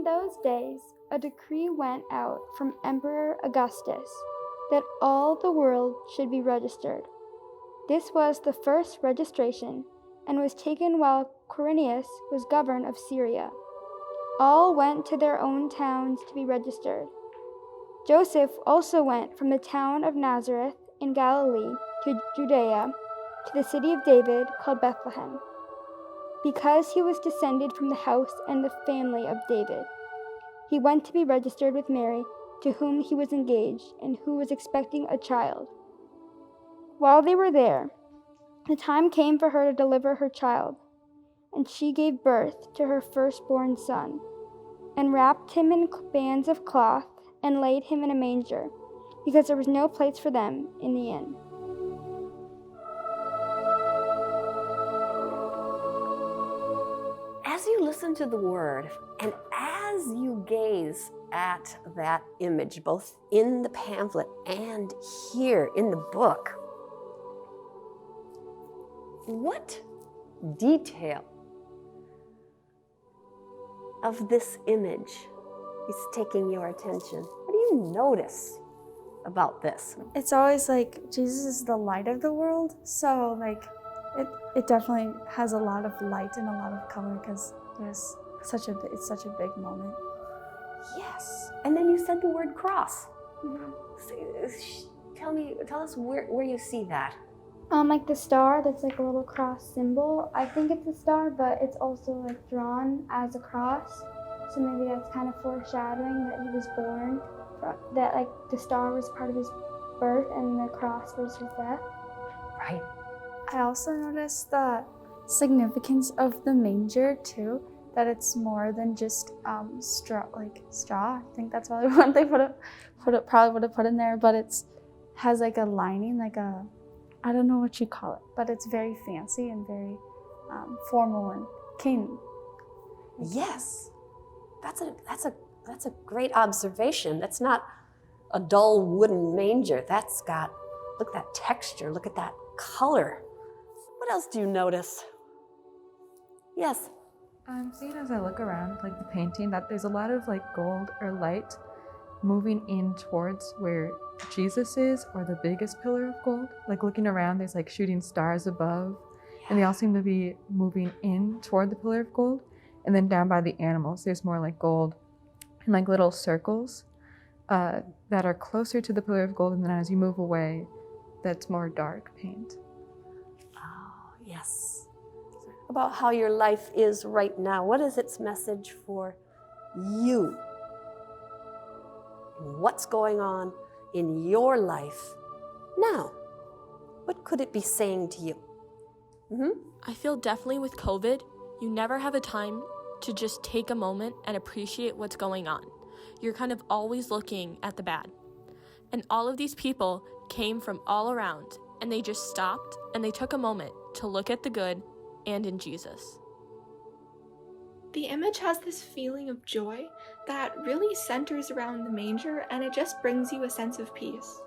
In those days, a decree went out from Emperor Augustus that all the world should be registered. This was the first registration and was taken while Quirinius was governor of Syria. All went to their own towns to be registered. Joseph also went from the town of Nazareth in Galilee to Judea, to the city of David called Bethlehem, because he was descended from the house and the family of David. He went to be registered with Mary, to whom he was engaged, and who was expecting a child. While they were there, the time came for her to deliver her child, and she gave birth to her firstborn son, and wrapped him in bands of cloth, and laid him in a manger, because there was no place for them in the inn. As you listen to the word, and as you gaze at that image, both in the pamphlet and here in the book, what detail of this image is taking your attention? What do you notice about this? It's always like Jesus is the light of the world, so like it definitely has a lot of light and a lot of color because it's such a big moment. Yes. And then you said the word cross. Mm-hmm. Tell us where you see that. Like the star, that's like a little cross symbol. I think it's a star, but it's also like drawn as a cross. So maybe that's kind of foreshadowing that he was born, that like the star was part of his birth and the cross was his death. Right. I also noticed the significance of the manger too, that it's more than just straw. I think that's probably what they probably would have put in there, but it's has like a lining, like a, I don't know what you call it, but it's very fancy and very formal and king. Yes. That's a great observation. That's not a dull wooden manger. That's got, look at that texture, look at that color. What else do you notice? Yes. I'm seeing as I look around, like the painting, that there's a lot of like gold or light moving in towards where Jesus is, or the biggest pillar of gold. Like looking around, there's like shooting stars above, and they all seem to be moving in toward the pillar of gold. And then down by the animals, there's more like gold and like little circles that are closer to the pillar of gold. And then as you move away, that's more dark paint. Oh, yes. About how your life is right now. What is its message for you? What's going on in your life now? What could it be saying to you? I feel definitely with COVID, you never have a time to just take a moment and appreciate what's going on. You're kind of always looking at the bad. And all of these people came from all around, and they just stopped and they took a moment to look at the good and in Jesus. The image has this feeling of joy that really centers around the manger, and it just brings you a sense of peace.